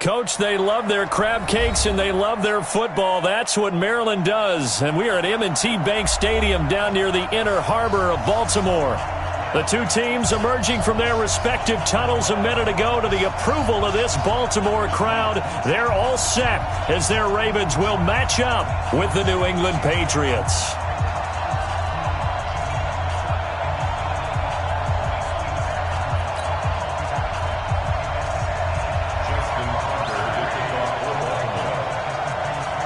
Coach, they love their crab cakes and they love their football. That's what Maryland does. And we are at M&T Bank Stadium down near the Inner Harbor of Baltimore. The two teams emerging from their respective tunnels a minute ago to the approval of this Baltimore crowd. They're all set as their Ravens will match up with the New England Patriots.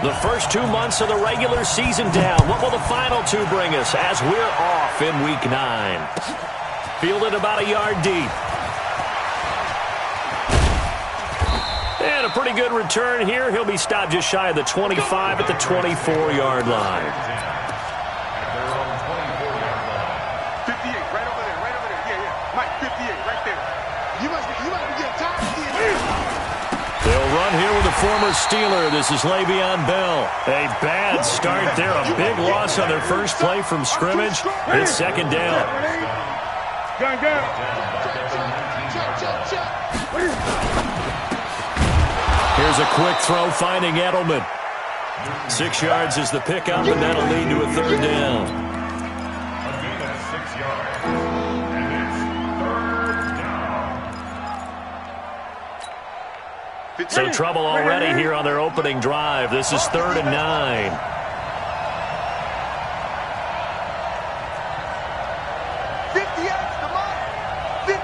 The first 2 months of the regular season down. What will the final two bring us as we're off in Week 9? Fielded about a yard deep. And a pretty good return here. He'll be stopped just shy of the 25 at the 24-yard line. 58, right over there, right over there. Yeah. Mike, 58, right there. You must be getting tired. They'll run here with the former Steeler. This is Le'Veon Bell. A bad start there. A big loss on their first play from scrimmage. It's second down. Here's a quick throw finding Edelman. 6 yards is the pickup, and that'll lead to a third down. A gain of 6 yards. And it's third down. So trouble already here on their opening drive. This is 3rd and 9.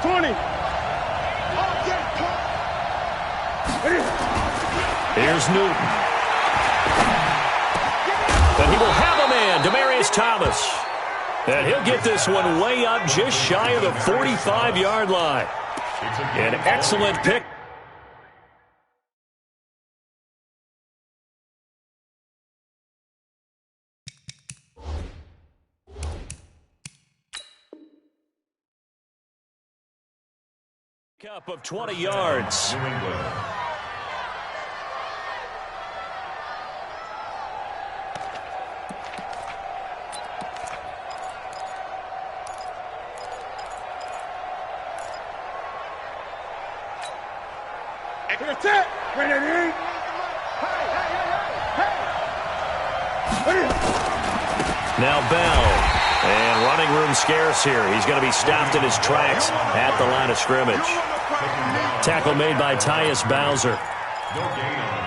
20. Here's Newton. And he will have a man, Demaryius Thomas. And he'll get this one way up just shy of the 45-yard line. An excellent pick. Up of 20 yards. New England. Now Bell. And running room scarce here. He's going to be stopped in his tracks at the line of scrimmage. Tackle made by Tyus Bowser.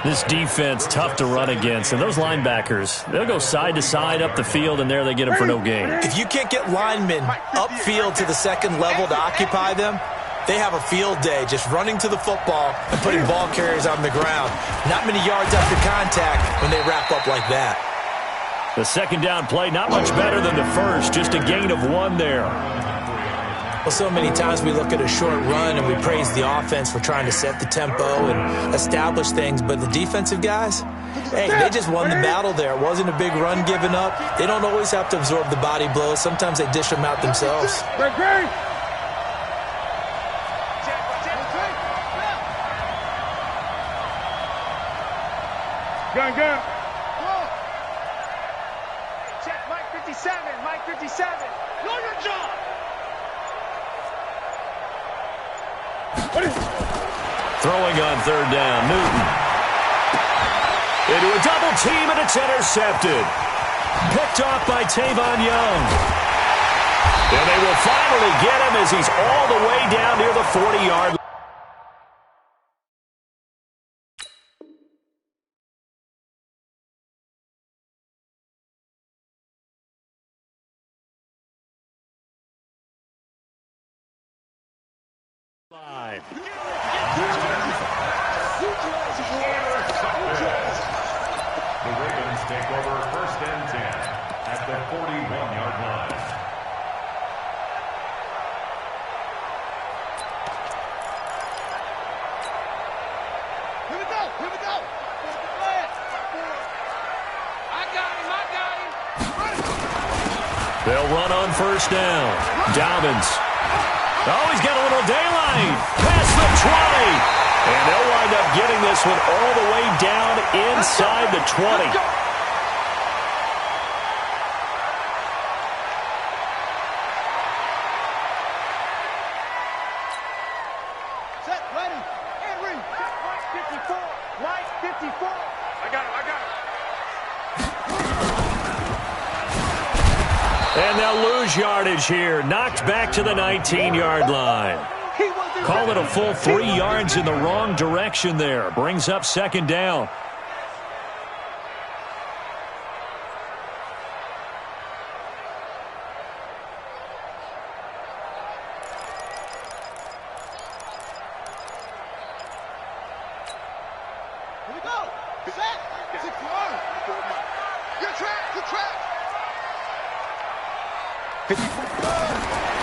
This defense, tough to run against. And those linebackers, they'll go side to side up the field, and there they get them for no gain. If you can't get linemen upfield to the second level to occupy them, they have a field day just running to the football and putting ball carriers on the ground. Not many yards after contact when they wrap up like that. The second down play, not much better than the first, just a gain of 1 there. Well, so many times we look at a short run and we praise the offense for trying to set the tempo and establish things, but the defensive guys, hey, they just won the battle there. It wasn't a big run given up. They don't always have to absorb the body blows. Sometimes they dish them out themselves. Gun. Check Mike 57, Mike 57. Know your job. Throwing on third down, Newton. Into a double team, and it's intercepted. Picked off by Tavon Young. And they will finally get him as he's all the way down near the 40-yard line. The Ravens take over 1st and 10 at the 41-yard line. Here we go. I got him. They'll run on first down. Dobbins. Oh, he's got a little daylight. Past the 20. And they'll wind up getting this one all the way down inside the 20. Set, ready, and read. 54. 54. I got him. And they'll lose yardage here. Knocked back to the 19-yard line. Call it a full 3 yards in the wrong direction there. Brings up second down. Here we go. Set. 6 yards. You're trapped.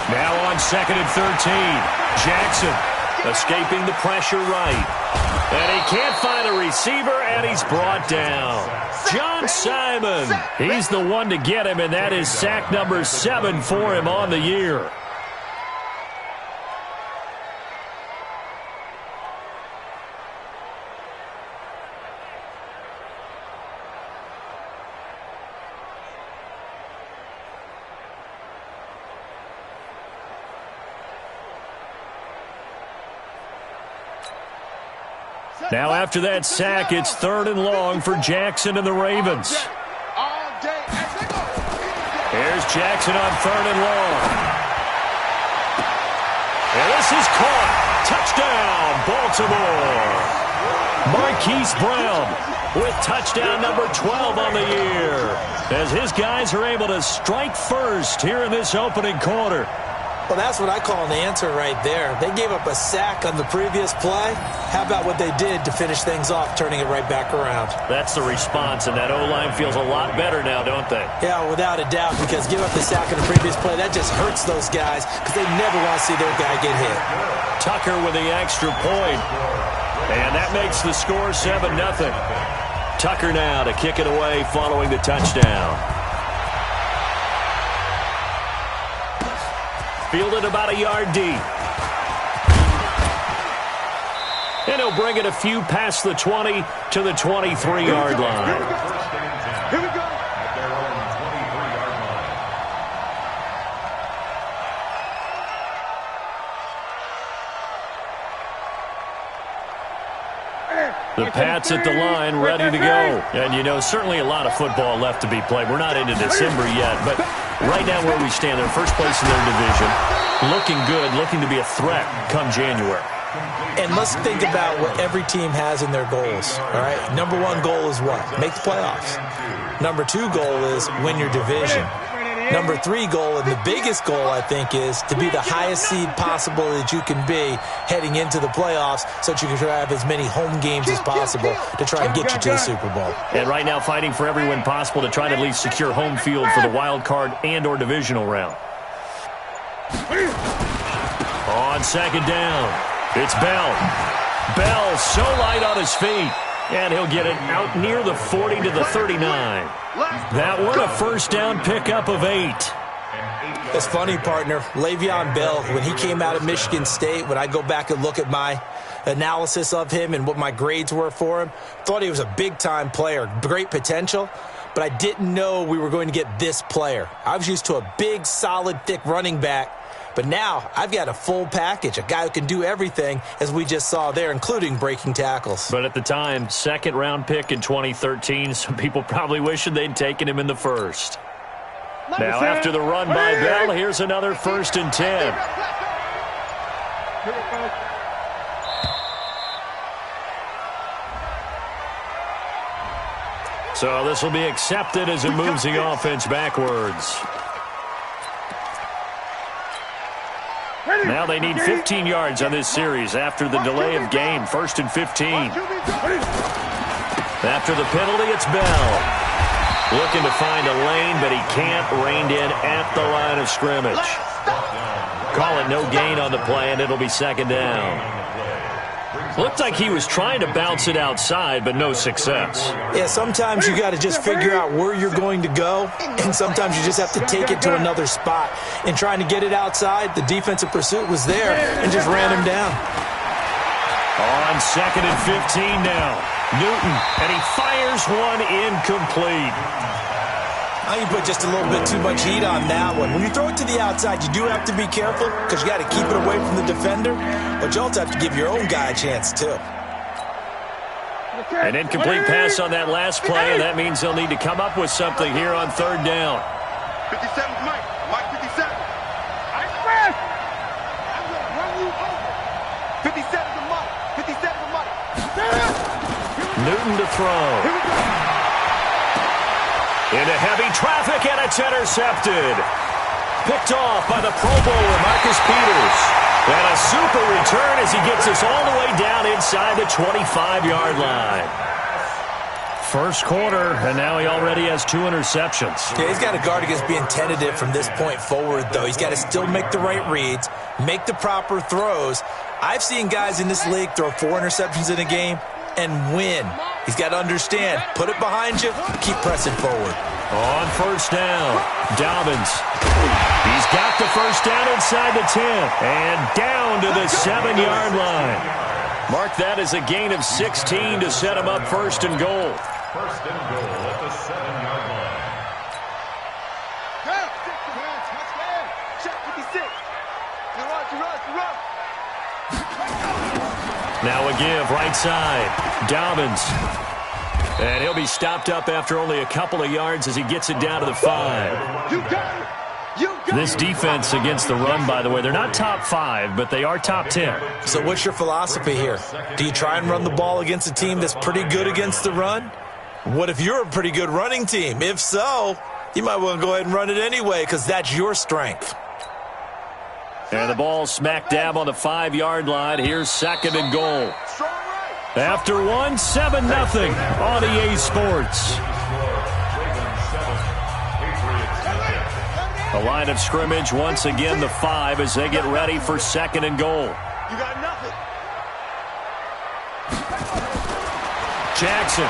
Now on 2nd and 13. Jackson escaping the pressure right. And he can't find a receiver, and he's brought down. John Simon. He's the one to get him, and that is sack number 7 for him on the year. Now after that sack, it's 3rd and long for Jackson and the Ravens. Here's Jackson on 3rd and long. And this is caught. Touchdown, Baltimore. Marquise Brown with touchdown number 12 on the year, as his guys are able to strike first here in this opening quarter. Well, that's what I call an answer right there. They gave up a sack on the previous play. How about what they did to finish things off, turning it right back around? That's the response, and that O-line feels a lot better now, don't they? Yeah, without a doubt, because give up the sack on the previous play, that just hurts those guys because they never want to see their guy get hit. Tucker with the extra point, and that makes the score 7-0. Tucker now to kick it away following the touchdown. Fielded about a yard deep. And he'll bring it a few past the 20 to the 23-yard line. Here we go. At their own 23-yard line. The Pats at the line, ready to go. And, you know, certainly a lot of football left to be played. We're not into December yet, but right now where we stand, they're first place in their division. Looking good, looking to be a threat come January. And let's think about what every team has in their goals, all right? Number 1 goal is what? Make the playoffs. Number 2 goal is win your division. Number 3 goal, and the biggest goal, I think, is to be the highest seed possible that you can be heading into the playoffs so that you can try to have as many home games as possible to try and get you to the Super Bowl. And right now fighting for every win possible to try to at least secure home field for the wild card and or divisional round. On 2nd down, it's Bell. Bell so light on his feet. And he'll get it out near the 40 to the 39. That one a first down pickup of 8. It's funny, partner. Le'Veon Bell, when he came out of Michigan State, when I go back and look at my analysis of him and what my grades were for him, thought he was a big-time player, great potential, but I didn't know we were going to get this player. I was used to a big, solid, thick running back, but now I've got a full package, a guy who can do everything, as we just saw there, including breaking tackles. But at the time, 2nd-round pick in 2013, some people probably wishing they'd taken him in the first. Now, after the run by Bell, here's another 1st and 10. So this will be accepted as it moves the offense backwards. Now they need 15 yards on this series after the delay of game. 1st and 15. After the penalty, it's Bell. Looking to find a lane, but he can't. Reined in at the line of scrimmage. Call it no gain on the play, and it'll be 2nd down. Looked like he was trying to bounce it outside, but no success. Yeah, sometimes you got to just figure out where you're going to go, and sometimes you just have to take it to another spot. And trying to get it outside, the defensive pursuit was there and just ran him down. On 2nd and 15 now. Newton, and he fires one incomplete. I think you put just a little bit too much heat on that one. When you throw it to the outside, you do have to be careful because you got to keep it away from the defender, but you also have to give your own guy a chance too. An incomplete pass on that last play, and that means they'll need to come up with something here on third down. 57's Mike. Mike 57. I'm going to run you over. 57's a Mike. 57's a Mike. Newton to throw. Into heavy traffic, and it's intercepted. Picked off by the Pro Bowler, Marcus Peters. And a super return as he gets us all the way down inside the 25-yard line. First quarter, and now he already has 2 interceptions. Yeah, he's got to guard against being tentative from this point forward, though. He's got to still make the right reads, make the proper throws. I've seen guys in this league throw 4 interceptions in a game and win. He's got to understand, put it behind you, keep pressing forward. On first down, Dobbins. He's got the first down inside the 10 and down to the 7-yard line. Mark that as a gain of 16 to set him up first and goal. First and goal at the 7-yard line. Check 56. Run. Now a give, right side. Dobbins. And he'll be stopped up after only a couple of yards as he gets it down to the 5. You got it. This defense against the run, by the way, they're not top 5, but they are top 10. So what's your philosophy here? Do you try and run the ball against a team that's pretty good against the run? What if you're a pretty good running team? If so, you might want to go ahead and run it anyway because that's your strength. And the ball smack dab on the 5-yard line. Here's second and goal. After 1, 7-0 on EA Sports. The line of scrimmage, once again, the 5 as they get ready for second and goal. You got nothing. Jackson.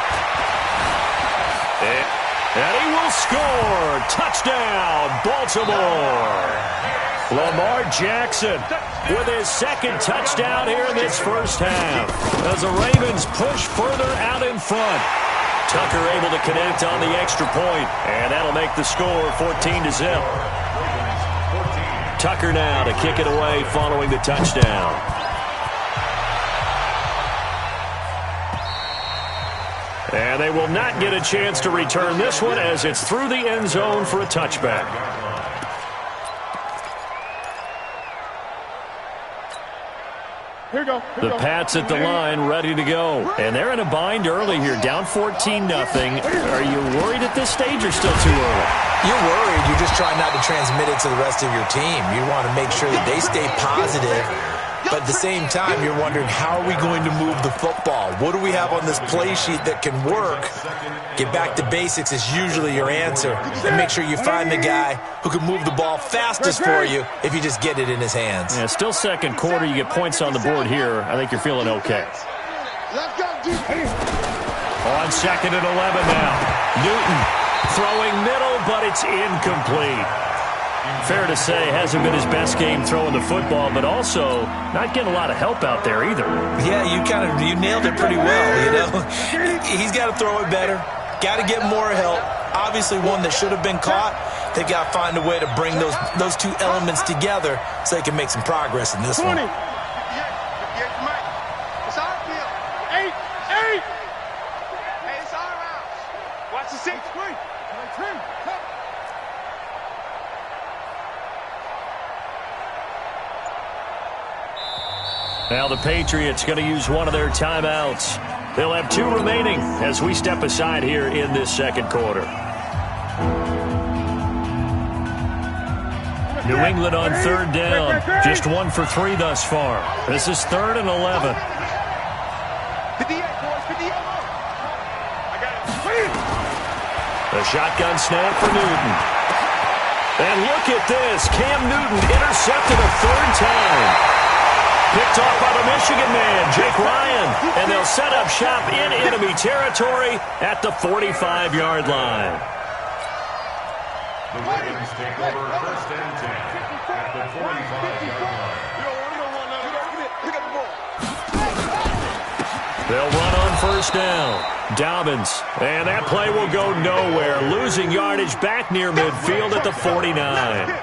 And he will score. Touchdown, Baltimore. Lamar Jackson with his second touchdown here in this first half as the Ravens push further out in front. Tucker able to connect on the extra point, and that'll make the score 14-0. Tucker now to kick it away following the touchdown. And they will not get a chance to return this one as it's through the end zone for a touchback. Here we go. The Pats at the line, ready to go. And they're in a bind early here, down 14-0. Are you worried at this stage or still too early? You're worried. You're just trying not to transmit it to the rest of your team. You want to make sure that they stay positive. But at the same time, you're wondering, how are we going to move the football? What do we have on this play sheet that can work? Get back to basics is usually your answer. And make sure you find the guy who can move the ball fastest for you if you just get it in his hands. Yeah, still second quarter. You get points on the board here. I think you're feeling okay. On second and 11 now. Newton throwing middle, but it's incomplete. Fair to say, hasn't been his best game throwing the football, but also not getting a lot of help out there either. Yeah, you nailed it pretty well, you know. He's got to throw it better. Got to get more help. Obviously one that should have been caught. They've got to find a way to bring those two elements together so they can make some progress in this one. 20. It's our field. 8. Hey, it's our house. Watch the 6. Now the Patriots going to use one of their timeouts. They'll have 2 remaining as we step aside here in this second quarter. New England on third down. Just 1 for 3 thus far. This is 3rd and 11. 58, boys, 58. I got it. A shotgun snap for Newton. And look at this. Cam Newton intercepted a 3rd time. Picked off by the Michigan man, Jake Ryan. And they'll set up shop in enemy territory at the 45-yard line. The Ravens take over first and 10 at the 45-yard line. They'll run on first down. Dobbins. And that play will go nowhere. Losing yardage back near midfield at the 49.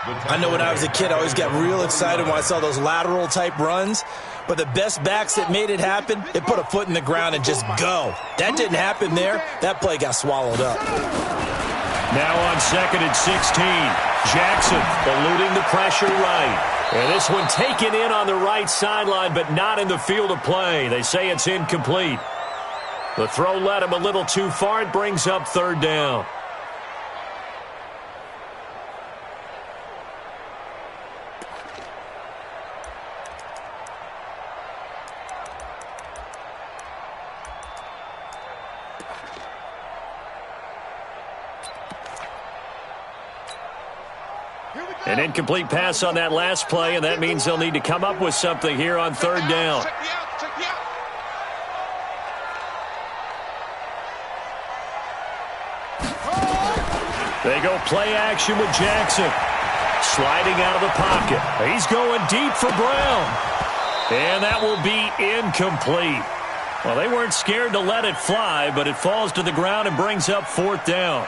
I know when I was a kid, I always got real excited when I saw those lateral-type runs. But the best backs that made it happen, they put a foot in the ground and just go. That didn't happen there. That play got swallowed up. Now on 2nd and 16. Jackson eluding the pressure right. And this one taken in on the right sideline, but not in the field of play. They say it's incomplete. The throw led him a little too far. It brings up 3rd down. An incomplete pass on that last play, and that means they'll need to come up with something here on 3rd down. They go play action with Jackson. Sliding out of the pocket. He's going deep for Brown. And that will be incomplete. Well, they weren't scared to let it fly, but it falls to the ground and brings up 4th down.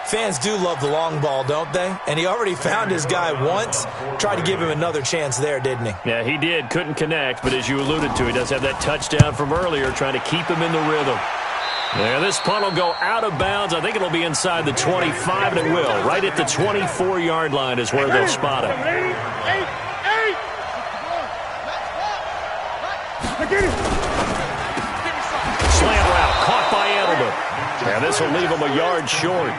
Fans do love the long ball, don't they? And he already found his guy once. Tried to give him another chance there, didn't he? Yeah, he did. Couldn't connect, but as you alluded to, he does have that touchdown from earlier, trying to keep him in the rhythm. Yeah, this punt will go out of bounds. I think it'll be inside the 25, and it will. Right at the 24-yard line is where they'll spot it. Slant route caught by Edelman. And this will leave him a yard short.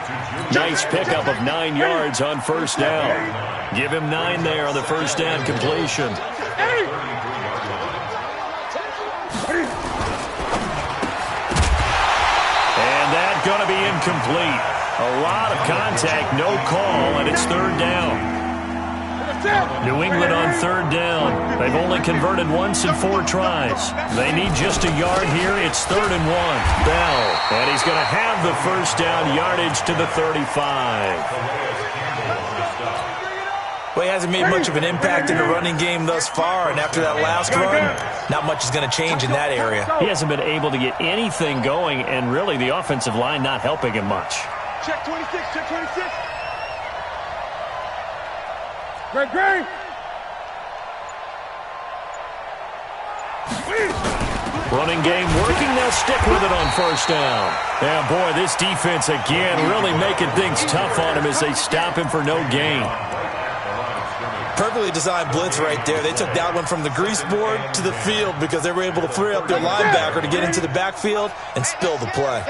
Nice pickup of 9 yards on 1st down. Give him 9 there on the 1st down completion. And that's going to be incomplete. A lot of contact, no call, and it's 3rd down. New England on 3rd down. They've only converted once in 4 tries. They need just a yard here. It's 3rd and 1. Bell. And he's going to have the 1st down yardage to the 35. Well, he hasn't made much of an impact in the running game thus far, and after that last run, not much is going to change in that area. He hasn't been able to get anything going, and really the offensive line not helping him much. Check 26, check 26. Greg. Running game working. They'll stick with it on 1st down. Yeah, boy, this defense again really making things tough on him as they stop him for no gain. Perfectly designed blitz right there. They took that one from the grease board to the field because they were able to free up their linebacker to get into the backfield and spill the play.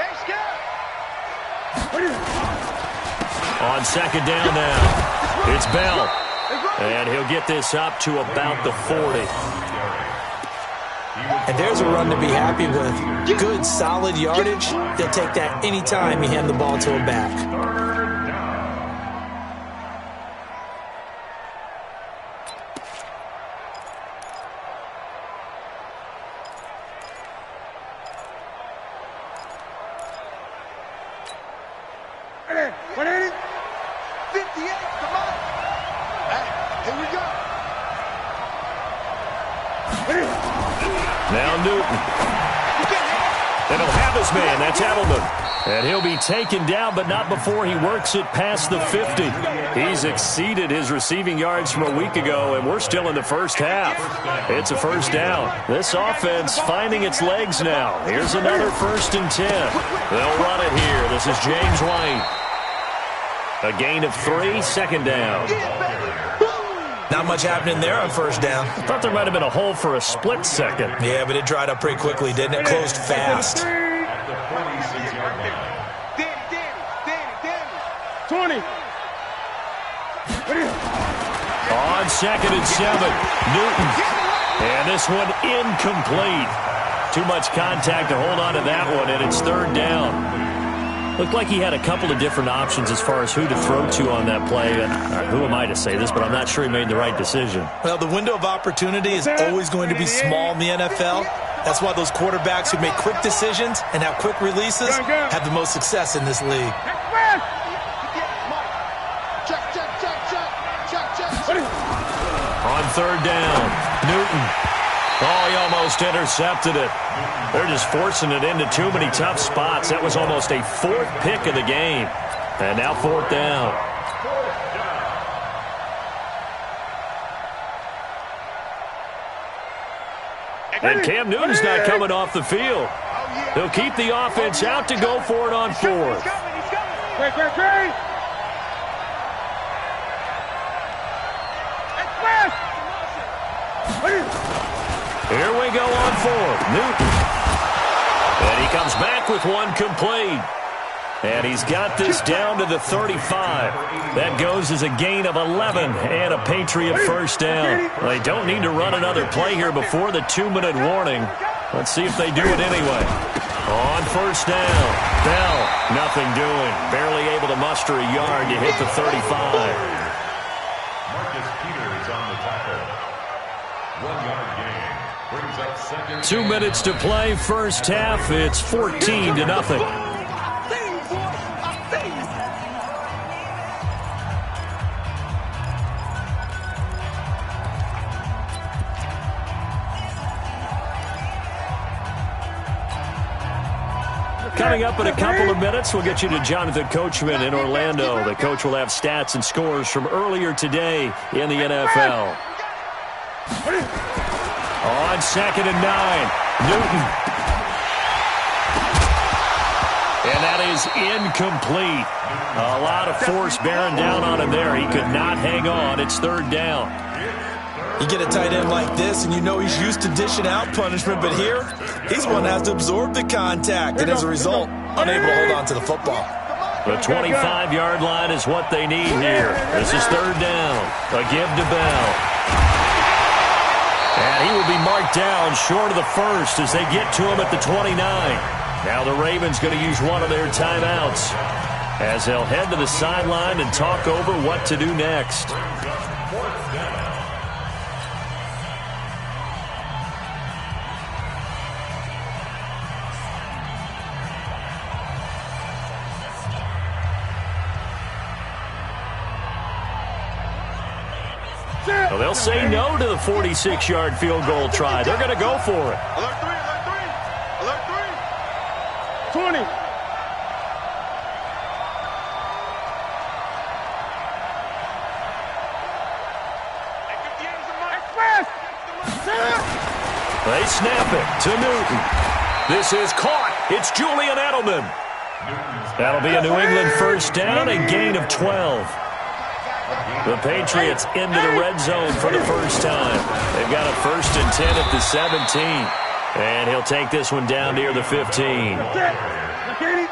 On 2nd down now, it's Bell. And he'll get this up to about the 40. And there's a run to be happy with. Good, solid yardage. They'll take that anytime you hand the ball to a back. What is it? 58, come on. Here we go. Now Newton. And he'll have his man. That's Edelman. And he'll be taken down, but not before he works it past the 50. He's exceeded his receiving yards from a week ago, and we're still in the 1st half. It's a 1st down. This offense finding its legs now. Here's another 1st and 10. They'll run it here. This is James White. A gain of 3, 2nd down. Not much happening there on 1st down. I thought there might have been a hole for a split second. Yeah, but it dried up pretty quickly, didn't it? Closed fast. 20. On 2nd and 7, Newton. And this one incomplete. Too much contact to hold on to that one, and it's 3rd down. Looked like he had a couple of different options as far as who to throw to on that play. Who am I to say this, but I'm not sure he made the right decision. Well, the window of opportunity is always going to be small in the NFL. That's why those quarterbacks who make quick decisions and have quick releases have the most success in this league. On 3rd down, Newton. Oh, he almost intercepted it. They're just forcing it into too many tough spots. That was almost a 4th pick of the game. And now 4th down. And Cam Newton's not coming off the field. He'll keep the offense out to go for it on fourth. Great. Here we go on fourth. Newton. And he comes back with one complete. And he's got this down to the 35. That goes as a gain of 11 and a Patriot first down. They don't need to run another play here before the 2-minute warning. Let's see if they do it anyway. On first down, Bell, nothing doing. Barely able to muster a yard to hit the 35. Marcus Peters on the tackle. 1-yard gain. Brings up second. 2 minutes to play, first half. It's 14-0. Coming up in a couple of minutes, we'll get you to Jonathan Coachman in Orlando. The coach will have stats and scores from earlier today in the NFL. On 2nd and 9, Newton. And that is incomplete. A lot of force bearing down on him there. He could not hang on. It's 3rd down. You get a tight end like this, and you know he's used to dishing out punishment, but here, he's one that has to absorb the contact, and as a result, unable to hold on to the football. The 25-yard line is what they need here. This is 3rd down. A give to Bell. And he will be marked down short of the first as they get to him at the 29. Now the Ravens going to use one of their timeouts as they'll head to the sideline and talk over what to do next. Well, they'll say no to the 46-yard field goal try. They're going to go for it. Alert 3, alert 3, alert 3. 20. They snap it to Newton. This is caught. It's Julian Edelman. That'll be a New England first down, a gain of 12. The Patriots into the red zone for the first time. They've got a 1st and 10 at the 17. And he'll take this one down near the 15.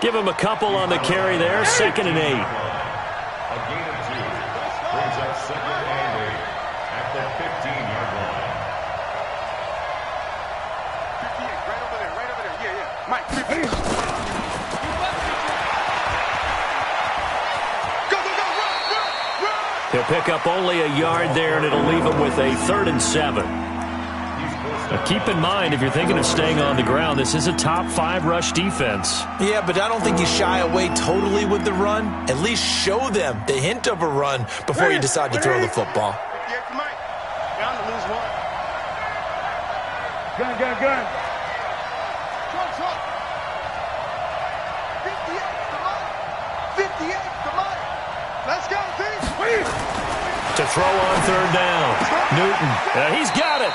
Give him a couple on the carry there, 2nd and 8. A gain of 2. Brings up 2nd and 8 at the 15-yard line. 58, right over there. Yeah. Mike, 58. He'll pick up only a yard there, and it'll leave him with a 3rd and 7. Now keep in mind, if you're thinking of staying on the ground, this is a top 5 rush defense. Yeah, but I don't think you shy away totally with the run. At least show them the hint of a run before you decide to throw the football. Yeah, Mike. Bound to lose one. Gun. 58, come on. Let's go, team. To throw on 3rd down. Newton, he's got it.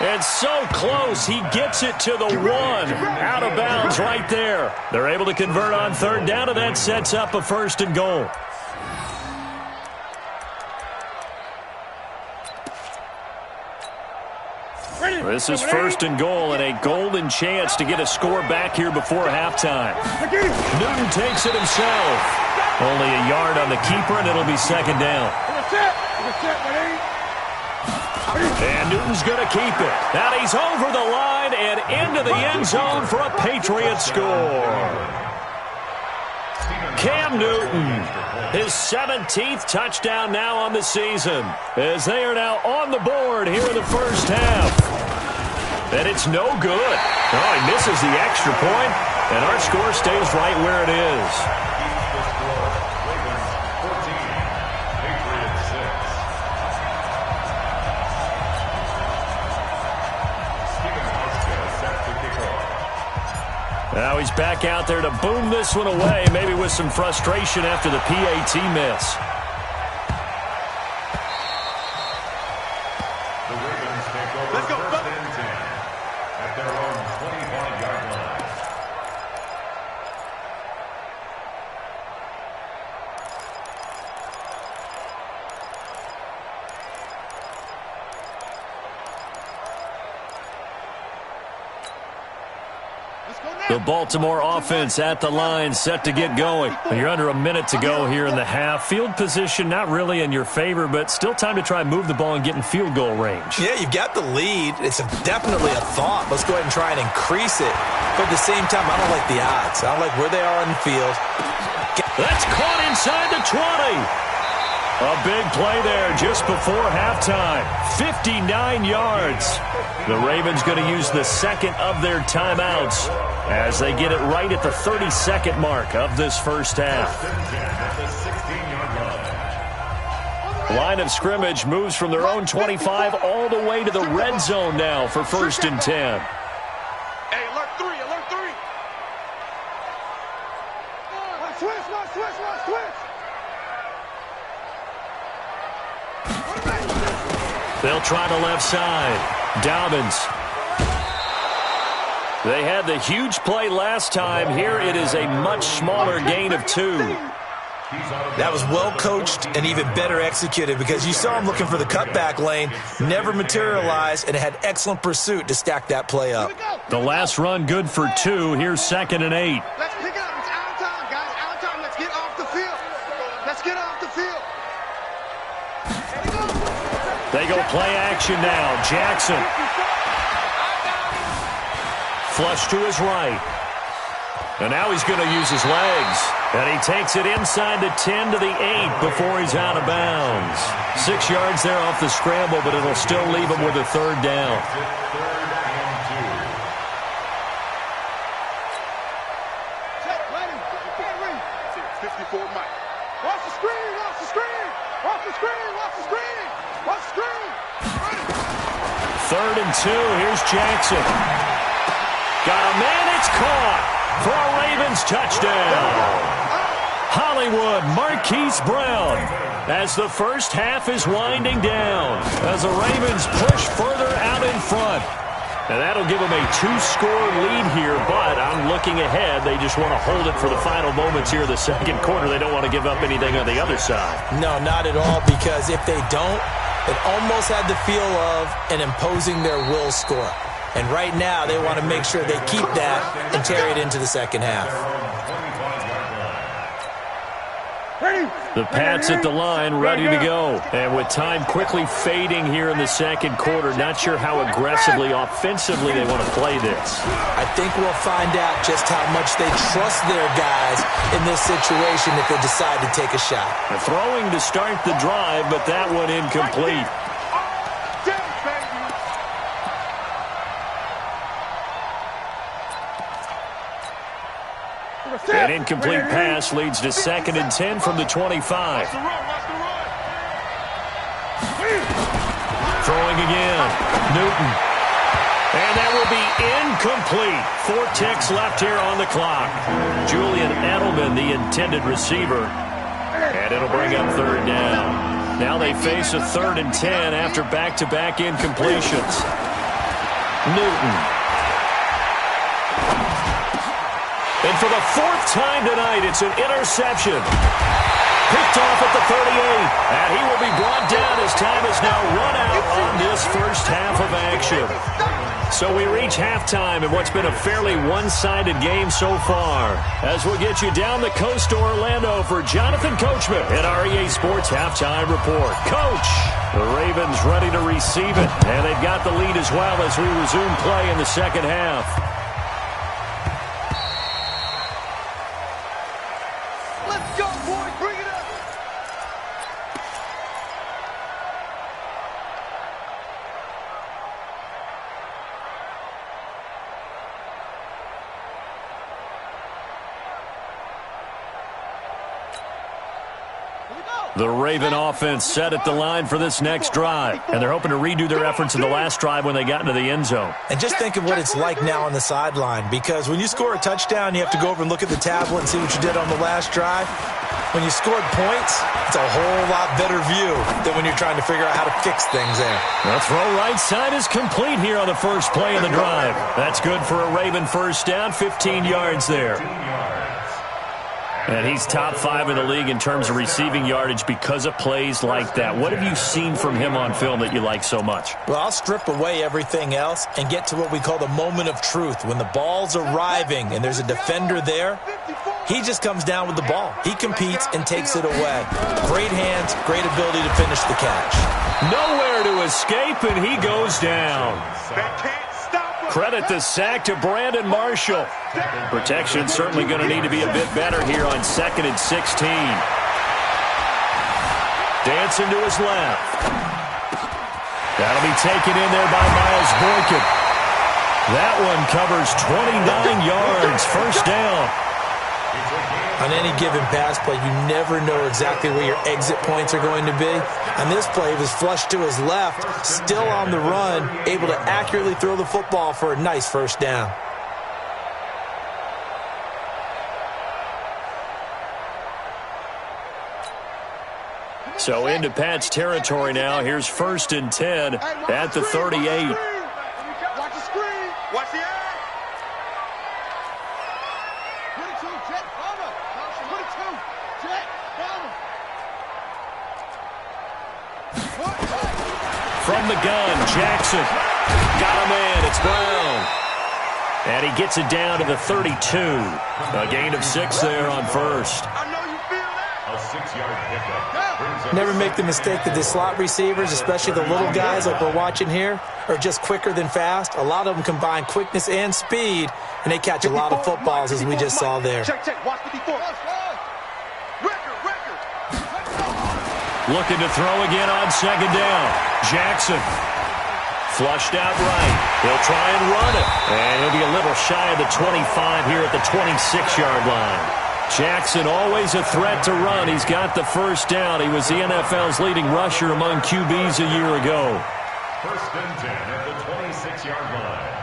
And so close, he gets it to the 1. Out of bounds right there. They're able to convert on 3rd down, and that sets up a 1st and goal. This is 1st and goal, and a golden chance to get a score back here before halftime. Newton takes it himself. Only a yard on the keeper, and it'll be 2nd down. And Newton's going to keep it. Now he's over the line and into the end zone for a Patriot score. Cam Newton, his 17th touchdown now on the season, as they are now on the board here in the first half. And it's no good. Oh, he misses the extra point, and our score stays right where it is. Now he's back out there to boom this one away, maybe with some frustration after the PAT miss. The Ravens take over. Let's go, 1st and 10. The Baltimore offense at the line, set to get going. You're under a minute to go here in the half. Field position not really in your favor, but still time to try and move the ball and get in field goal range. Yeah, you've got the lead. It's definitely a thought. Let's go ahead and try and increase it. But at the same time, I don't like the odds. I don't like where they are on the field. That's caught inside the 20. A big play there just before halftime. 59 yards. The Ravens going to use the second of their timeouts as they get it right at the 30-second mark of this first half. Line of scrimmage moves from their own 25 all the way to the red zone now for 1st and 10. Hey, alert 3, alert 3. Switch. They'll try the left side. Dobbins. They had the huge play last time. Here it is a much smaller gain of 2. That was well coached and even better executed because you saw him looking for the cutback lane, never materialized, and had excellent pursuit to stack that play up. The last run good for 2. Here's 2nd and 8. Let's pick it up. It's out of time, guys. Out of time. Let's get off the field. Let's get off the field. They go play action now. Jackson. Flush to his right. And now he's going to use his legs. And he takes it inside the 10 to the 8 before he's out of bounds. 6 yards there off the scramble, but it'll still leave him with a 3rd down. Third and 2. Here's Jackson. Got a man. It's caught for a Ravens touchdown. Hollywood Marquise Brown as the first half is winding down as the Ravens push further out in front. And that'll give them a 2-score lead here, but I'm looking ahead. They just want to hold it for the final moments here of the second quarter. They don't want to give up anything on the other side. No, not at all, because if they don't, it almost had the feel of an imposing their will score. And right now, they want to make sure they keep that and carry it into the second half. The Pats at the line, ready to go. And with time quickly fading here in the second quarter, not sure how aggressively, offensively they want to play this. I think we'll find out just how much they trust their guys in this situation if they decide to take a shot. Throwing to start the drive, but that one incomplete. An incomplete pass leads to 2nd and 10 from the 25. Throwing again. Newton. And that will be incomplete. 4 ticks left here on the clock. Julian Edelman, the intended receiver. And it'll bring up 3rd down. Now they face a 3rd and 10 after back-to-back incompletions. Newton. And for the 4th time tonight, it's an interception. Picked off at the 38. And he will be brought down as time is now run out on this first half of action. So we reach halftime in what's been a fairly one-sided game so far. As we'll get you down the coast to Orlando for Jonathan Coachman at our EA Sports Halftime Report. Coach, the Ravens ready to receive it. And they've got the lead as well as we resume play in the second half. The Raven offense set at the line for this next drive. And they're hoping to redo their efforts in the last drive when they got into the end zone. And just think of what it's like now on the sideline, because when you score a touchdown, you have to go over and look at the tablet and see what you did on the last drive. When you scored points, it's a whole lot better view than when you're trying to figure out how to fix things there. The throw right side is complete here on the first play of the drive. That's good for a Raven first down, 15 yards there. And he's top 5 in the league in terms of receiving yardage because of plays like that. What have you seen from him on film that you like so much? Well, I'll strip away everything else and get to what we call the moment of truth. When the ball's arriving and there's a defender there, he just comes down with the ball. He competes and takes it away. Great hands, great ability to finish the catch. Nowhere to escape, and he goes down. Credit the sack to Brandon Marshall. Protection certainly going to need to be a bit better here on 2nd and 16. Dancing to his left. That'll be taken in there by Miles Boykin. That one covers 29 yards, first down. On any given pass play, you never know exactly where your exit points are going to be. On this play, he was flushed to his left, still on the run, able to accurately throw the football for a nice first down. So into Pat's territory now. Here's 1st and 10 at the 38. Watch the screen. Watch the eye. 22, jet, cover. 22, jet, cover. From the gun, Jackson. Got a man. It's Brown. And he gets it down to the 32. A gain of 6 there on first. I know you feel that. A 6-yard pickup. Never make the mistake that the slot receivers, especially the little guys like we're watching here, are just quicker than fast. A lot of them combine quickness and speed, and they catch a lot of footballs, as we just saw there. Check, check. Watch 54. Record. Looking to throw again on 2nd down. Jackson. Flushed out right. He'll try and run it. And he'll be a little shy of the 25 here at the 26-yard line. Jackson always a threat to run. He's got the first down. He was the NFL's leading rusher among QBs a year ago. 1st and 10 at the 26-yard line.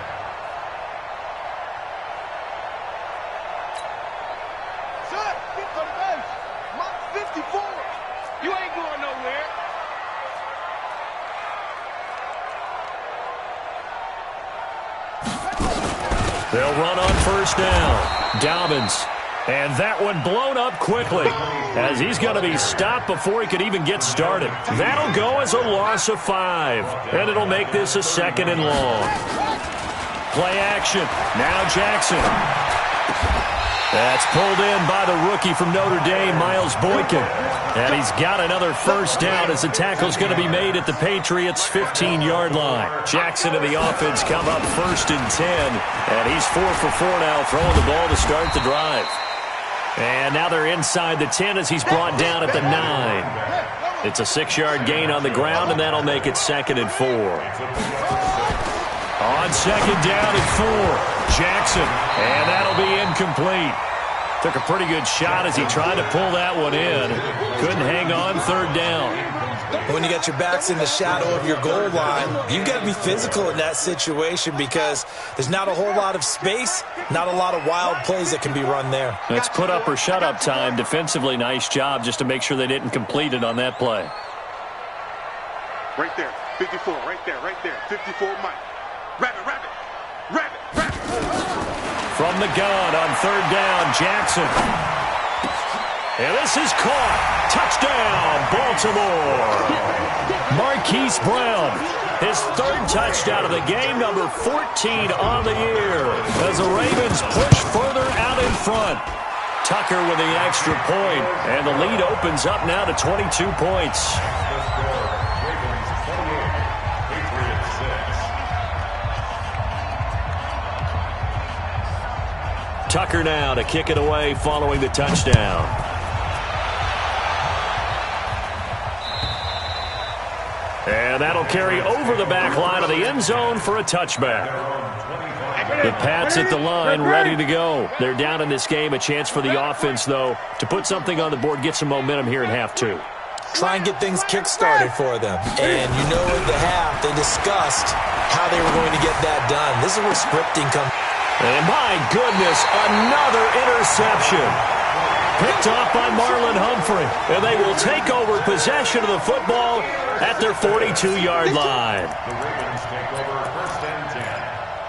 Son, get to the base. Mark 54. You ain't going nowhere. They'll run on 1st down. Dobbins. And that one blown up quickly as he's going to be stopped before he could even get started. That'll go as a loss of 5. And it'll make this a 2nd and long. Play action. Now Jackson. That's pulled in by the rookie from Notre Dame, Miles Boykin. And he's got another first down as the tackle's going to be made at the Patriots' 15-yard line. Jackson and the offense come up 1st and 10. And he's 4 for 4 now, throwing the ball to start the drive. And now they're inside the 10 as he's brought down at the 9. It's a 6-yard gain on the ground, and that'll make it 2nd and 4. On 2nd down and 4, Jackson, and that'll be incomplete. Took a pretty good shot as he tried to pull that one in. Couldn't hang on 3rd down. When you got your backs in the shadow of your goal line, you've got to be physical in that situation because there's not a whole lot of space, not a lot of wild plays that can be run there. It's put up or shut up time. Defensively, nice job just to make sure they didn't complete it on that play. Right there. 54. Right there. 54, Mike. Rabbit. From the gun on 3rd down, Jackson. And this is caught. Touchdown, Baltimore. Marquise Brown, his 3rd touchdown of the game, number 14 on the year, as the Ravens push further out in front. Tucker with the extra point, and the lead opens up now to 22 points. Tucker now to kick it away following the touchdown. And that'll carry over the back line of the end zone for a touchback. The Pats at the line, ready to go. They're down in this game. A chance for the offense, though, to put something on the board, get some momentum here in half 2. Try and get things kick-started for them. And you know at the half, they discussed how they were going to get that done. This is where scripting comes. And my goodness, another interception. Picked off by Marlon Humphrey. And they will take over possession of the football at their 42-yard line. The Ravens take over 1st and 10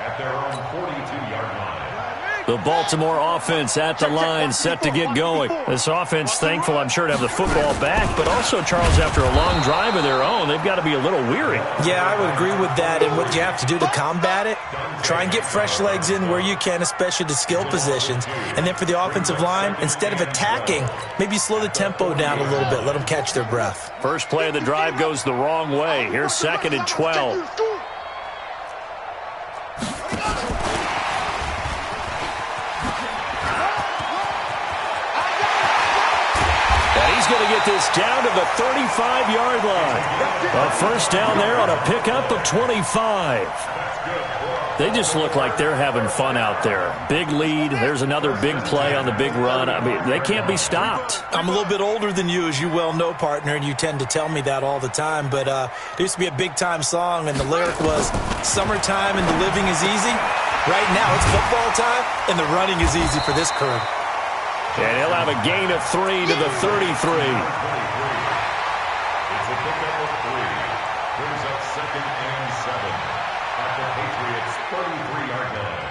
at their own 42-yard line. The Baltimore offense at the line, set to get going. This offense, thankful, I'm sure, to have the football back, but also, Charles, after a long drive of their own, they've got to be a little weary. Yeah, I would agree with that, and what you have to do to combat it, try and get fresh legs in where you can, especially the skill positions. And then for the offensive line, instead of attacking, maybe slow the tempo down a little bit, let them catch their breath. First play of the drive goes the wrong way. Here's 2nd and 12. He's going to get this down to the 35-yard line. A first down there on a pickup of 25. They just look like they're having fun out there. Big lead. There's another big play on the big run. I mean, they can't be stopped. I'm a little bit older than you, as you well know, partner, and you tend to tell me that all the time. But there used to be a big-time song, and the lyric was, "Summertime and the living is easy." Right now, it's football time, and the running is easy for this crew. And he'll have a gain of 3 to the 33. It's a pickup of 3. Brings up 2nd and 7 at the Patriots' 33-yard line.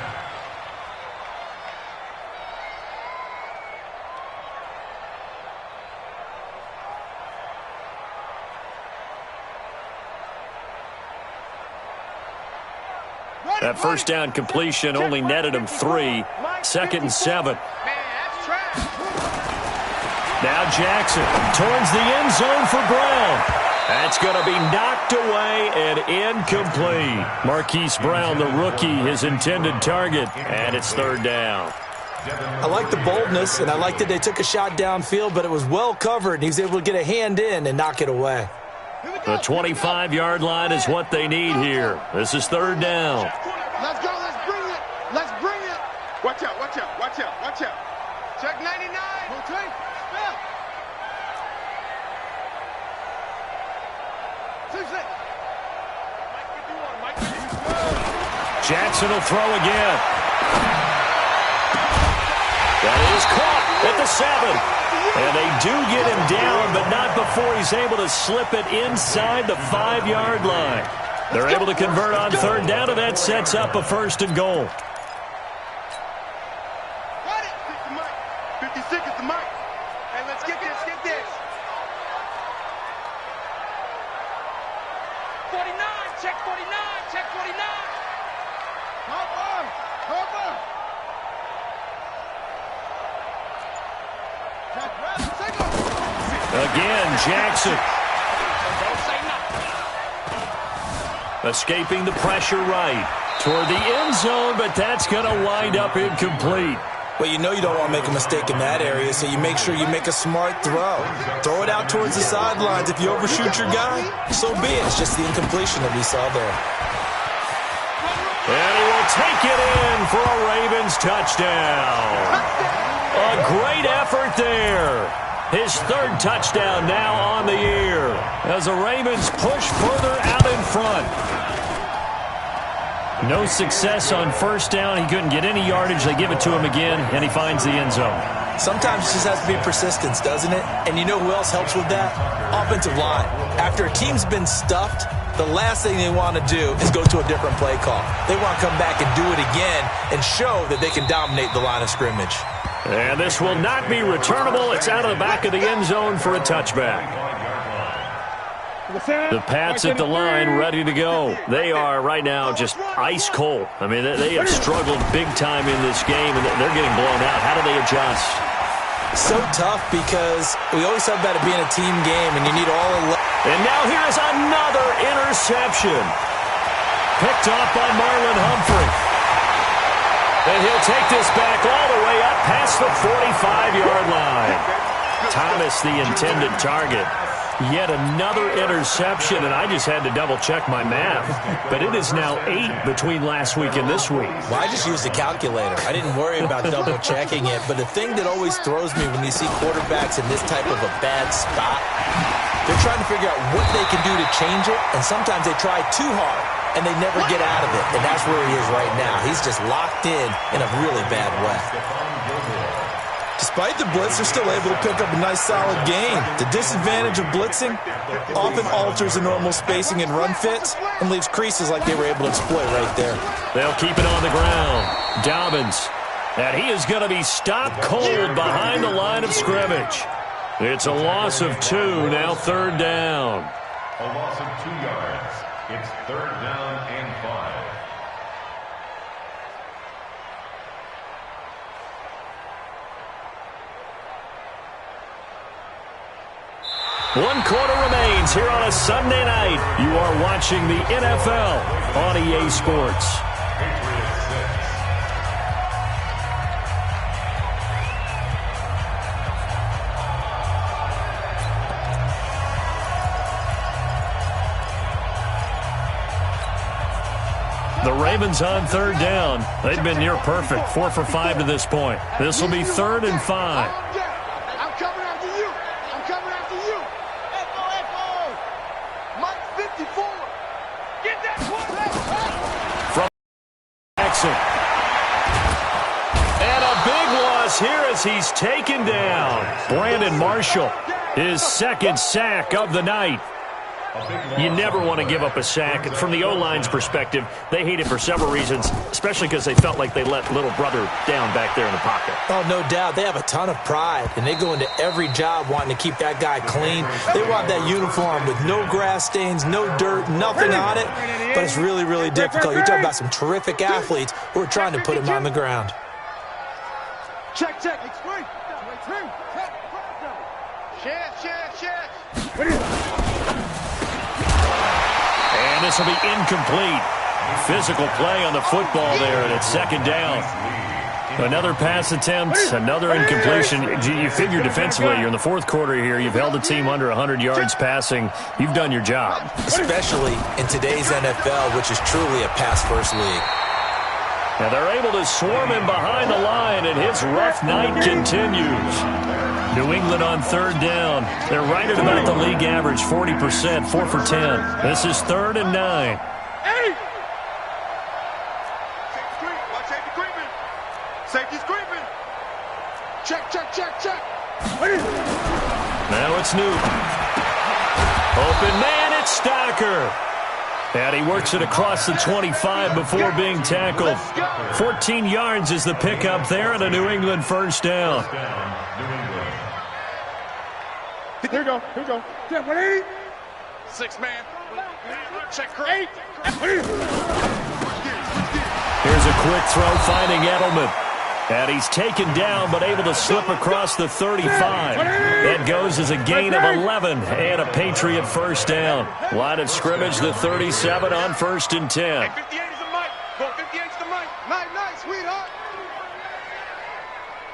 That first down completion only netted him 3. 2nd and 7. Now Jackson towards the end zone for Brown. That's going to be knocked away and incomplete. Marquise Brown, the rookie, his intended target, and it's 3rd down. I like the boldness, and I like that they took a shot downfield, but it was well covered, and he was able to get a hand in and knock it away. The 25-yard line is what they need here. This is 3rd down. Let's go. Let's bring it. Let's bring it. Watch out, watch out, watch out, watch out. Check 99. Okay. Jackson will throw again. That is caught at the 7. And they do get him down, but not before he's able to slip it inside the 5-yard line. They're able to convert on 3rd down, and that sets up a 1st and goal. 50 seconds to Mike. Hey, let's get this, get this. 49, check 49, check 49. Harper, Harper. Again, Jackson. Escaping the pressure right toward the end zone, but that's going to wind up incomplete. Well, you know you don't want to make a mistake in that area, so you make sure you make a smart throw. Throw it out towards the sidelines. If you overshoot your guy, so be it. It's just the incompletion that we saw there. And he will take it in for a Ravens touchdown. A great effort there. His 3rd touchdown now on the year as the Ravens push further out in front. No success on 1st down. He couldn't get any yardage. They give it to him again, and he finds the end zone. Sometimes it just has to be persistence, doesn't it? And you know who else helps with that? Offensive line. After a team's been stuffed, the last thing they want to do is go to a different play call. They want to come back and do it again and show that they can dominate the line of scrimmage. And this will not be returnable. It's out of the back of the end zone for a touchback. The Pats at the line ready to go. They are right now just ice cold. I mean, they have struggled big time in this game, and they're getting blown out. How do they adjust? So tough because we always talk about it being a team game, and you need all 11. And now here's another interception. Picked off by Marlon Humphrey. And he'll take this back all the way up past the 45-yard line. Thomas, the intended target. Yet another interception, and I just had to double-check my math. But it is now 8 between last week and this week. Well, I just used a calculator. I didn't worry about double-checking it. But the thing that always throws me when you see quarterbacks in this type of a bad spot, they're trying to figure out what they can do to change it, and sometimes they try too hard, and they never get out of it. And that's where he is right now. He's just locked in a really bad way. Despite the blitz, they're still able to pick up a nice, solid gain. The disadvantage of blitzing often alters the normal spacing and run fits and leaves creases like they were able to exploit right there. They'll keep it on the ground. Dobbins And he is going to be stopped cold behind the line of scrimmage. It's a loss of 2, now 3rd down. A loss of 2 yards. It's 3rd down and 5. One quarter remains here on a Sunday night. You are watching the NFL on EA Sports. Patriots 6. The Ravens on 3rd down. They've been near perfect, 4 for 5 to this point. This will be 3rd and 5. I'm coming after you. I'm coming after you. Echo. Mike 54. Get that quarterback. From Jackson. And a big loss here as he's taken down. Brandon Marshall, his 2nd sack of the night. You never want to give up a sack. From the O-line's perspective, they hate it for several reasons, especially because they felt like they let little brother down back there in the pocket. Oh, no doubt. They have a ton of pride, and they go into every job wanting to keep that guy clean. They want that uniform with no grass stains, no dirt, nothing on it, but it's really, really difficult. You're talking about some terrific athletes who are trying to put him on the ground. Check. Explain. Check. And this will be incomplete. Physical play on the football there, and it's 2nd down. Another pass attempt, another incompletion. You figure defensively, you're in the 4th quarter here. You've held the team under 100 yards passing. You've done your job. Especially in today's NFL, which is truly a pass-first league. Now they're able to swarm him behind the line, and his rough night continues. New England on 3rd down. They're right at about the league average, 40%, 4 for 10. This is 3rd and 9. Safety screaming. Check. Now it's Newton. Open man, it's Stocker. And he works it across the 25 before being tackled. 14 yards is the pickup there, and a New England 1st down. Here we go. 6 man. Check 8. Here's a quick throw finding Edelman. And he's taken down but able to slip across the 35. That goes as a gain of 11 and a Patriot 1st down. Line of scrimmage, the 37 on 1st and 10. 58 is the mic. Go 58 is the mic. Nice, sweetheart.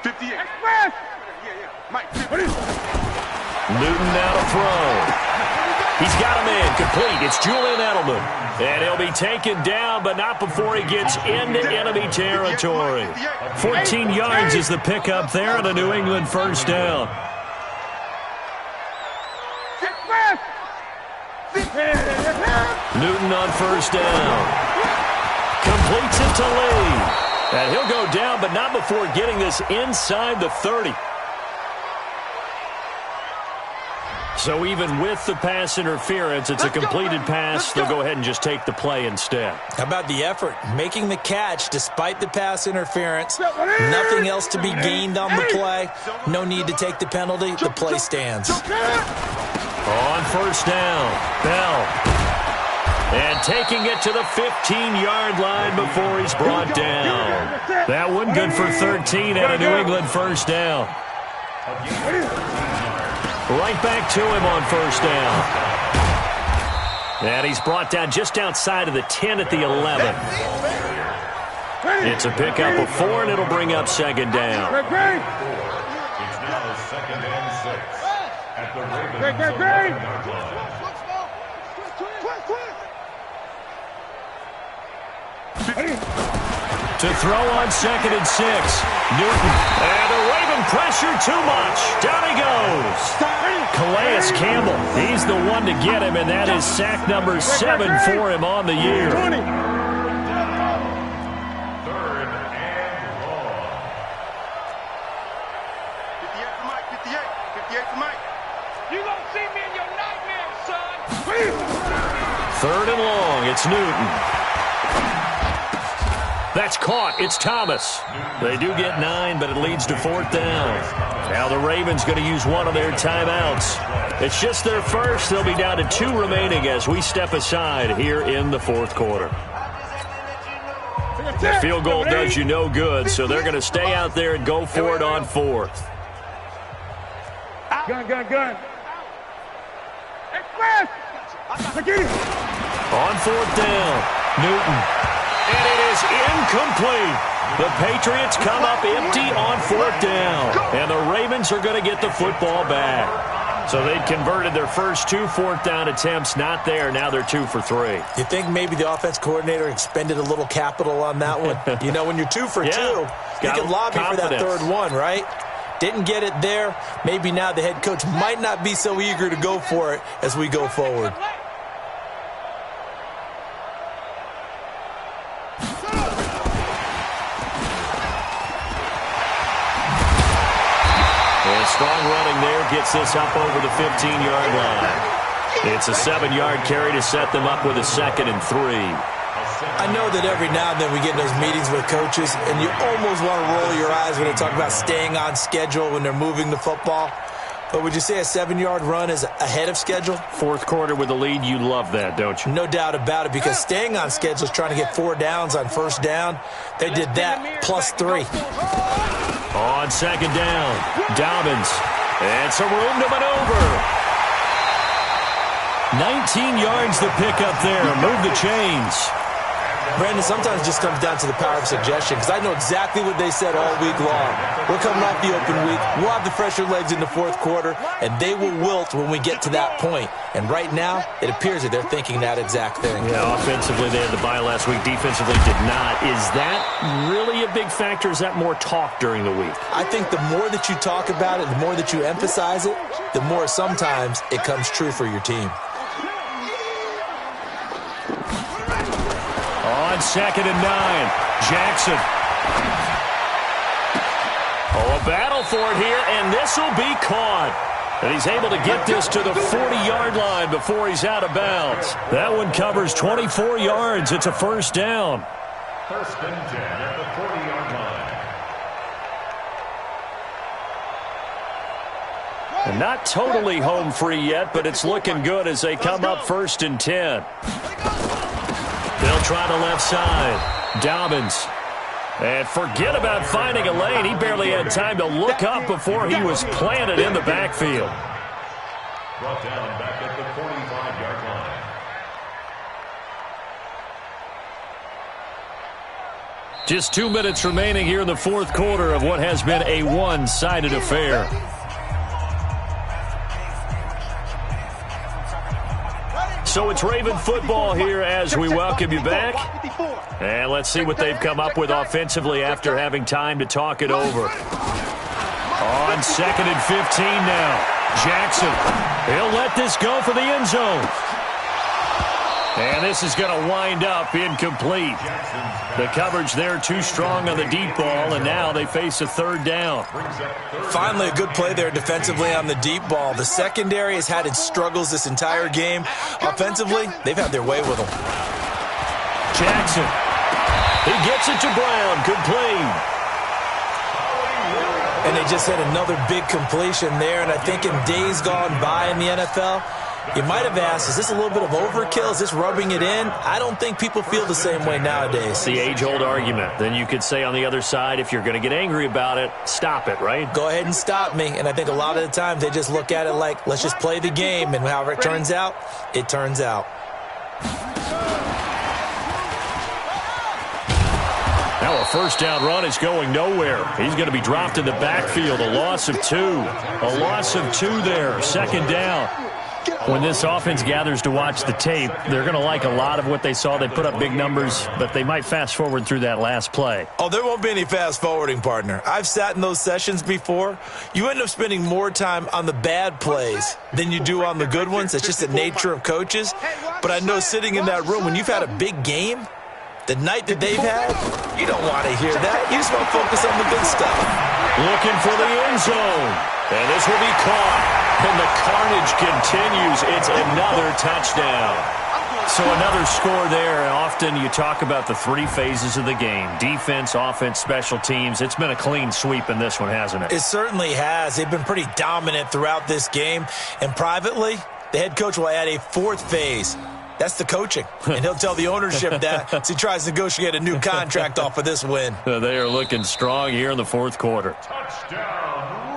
58. Express. Yeah. Mike. Newton now to throw. He's got him in, complete. It's Julian Edelman. And he'll be taken down, but not before he gets into enemy territory. 14 yards is the pickup there, and a New England 1st down. Newton on 1st down. Completes it to Lee. And he'll go down, but not before getting this inside the 30. So even with the pass interference, it's a completed pass. They'll go ahead and just take the play instead. How about the effort? Making the catch despite the pass interference. Nothing else to be gained on the play. No need to take the penalty. The play stands. On 1st down, Bell. And taking it to the 15-yard line before he's brought down. That one good for 13 and a New England 1st down. Right back to him on 1st down. And he's brought down just outside of the 10 at the 11. It's a pickup of 4, and it'll bring up 2nd down. It's now 2nd and 6 at the Ravens 11-yard line. To throw on 2nd and 6. Newton. And the Raven pressure too much. Down he goes. Calais Campbell. He's the one to get him, and that is sack number 7 for him on the year. 3rd and long. 58 for Mike. 58 for Mike. You gonna see me in your nightmares, son. 3rd and long. It's Newton. That's caught. It's Thomas. They do get 9, but it leads to 4th down. Now the Ravens going to use one of their timeouts. It's just their first. They'll be down to 2 remaining as we step aside here in the 4th quarter. That field goal does you no good, so they're going to stay out there and go for it on 4th. Gun. On 4th down, Newton. And it is incomplete. The Patriots come up empty on 4th down. And the Ravens are going to get the football back. So they'd converted their first 2 4th down attempts. Not there. Now they're 2 for 3. You think maybe the offense coordinator expended a little capital on that one? You know, when you're 2 for 2, you can lobby for that 3rd one, right? Didn't get it there. Maybe now the head coach might not be so eager to go for it as we go forward. Strong running there gets this up over the 15-yard line. It's a 7-yard carry to set them up with a 2nd and 3. I know that every now and then we get in those meetings with coaches, and you almost want to roll your eyes when they talk about staying on schedule when they're moving the football. But would you say a 7-yard run is ahead of schedule? 4th quarter with a lead, you love that, don't you? No doubt about it, because staying on schedule is trying to get 4 downs on 1st down. They did that plus 3. On 2nd down, Dobbins. And some room to maneuver. 19 yards the pickup there. Move the chains. Brandon, sometimes it just comes down to the power of suggestion, because I know exactly what they said all week long. We're coming off the open week. We'll have the fresher legs in the 4th quarter, and they will wilt when we get to that point. And right now, it appears that they're thinking that exact thing. Yeah, offensively, they had the bye last week. Defensively, did not. Is that really a big factor? Is that more talk during the week? I think the more that you talk about it, the more that you emphasize it, the more sometimes it comes true for your team. On 2nd and 9, Jackson. Oh, a battle for it here, and this will be caught. And he's able to get this to the 40-yard line before he's out of bounds. That one covers 24 yards. It's a 1st down. 1st and 10 at the 40-yard line. And not totally home free yet, but it's looking good as they come up 1st and 10. They'll try the left side. Dobbins. And forget about finding a lane. He barely had time to look up before he was planted in the backfield. Brought down back at the 45-yard line. Just 2 minutes remaining here in the 4th quarter of what has been a one-sided affair. So it's Raven football here as we welcome you back. And let's see what they've come up with offensively after having time to talk it over. On 2nd and 15 now. Jackson. He'll let this go for the end zone. And this is going to wind up incomplete. The coverage there too strong on the deep ball, and now they face a 3rd down. Finally, a good play there defensively on the deep ball. The secondary has had its struggles this entire game. Offensively, they've had their way with them. Jackson. He gets it to Brown. Complete. And they just had another big completion there, and I think in days gone by in the NFL, you might have asked, is this a little bit of overkill? Is this rubbing it in? I don't think people feel the same way nowadays. The age-old argument. Then you could say on the other side, if you're going to get angry about it, stop it, right? Go ahead and stop me. And I think a lot of the times they just look at it like, let's just play the game. And however it turns out, it turns out. Now a 1st down run is going nowhere. He's going to be dropped in the backfield. A loss of 2. A loss of 2 there. 2nd down. When this offense gathers to watch the tape, they're going to like a lot of what they saw. They put up big numbers, but they might fast forward through that last play. Oh, there won't be any fast forwarding, partner. I've sat in those sessions before. You end up spending more time on the bad plays than you do on the good ones. That's just the nature of coaches. But I know sitting in that room, when you've had a big game, the night that they've had, you don't want to hear that. You just want to focus on the good stuff. Looking for the end zone. And this will be caught. And the carnage continues. It's another touchdown. So another score there, and often you talk about the three phases of the game. Defense, offense, special teams. It's been a clean sweep in this one, hasn't it? It certainly has. They've been pretty dominant throughout this game. And privately, the head coach will add a fourth phase. That's the coaching. And he'll tell the ownership that as he tries to negotiate a new contract off of this win. They are looking strong here in the fourth quarter. Touchdown,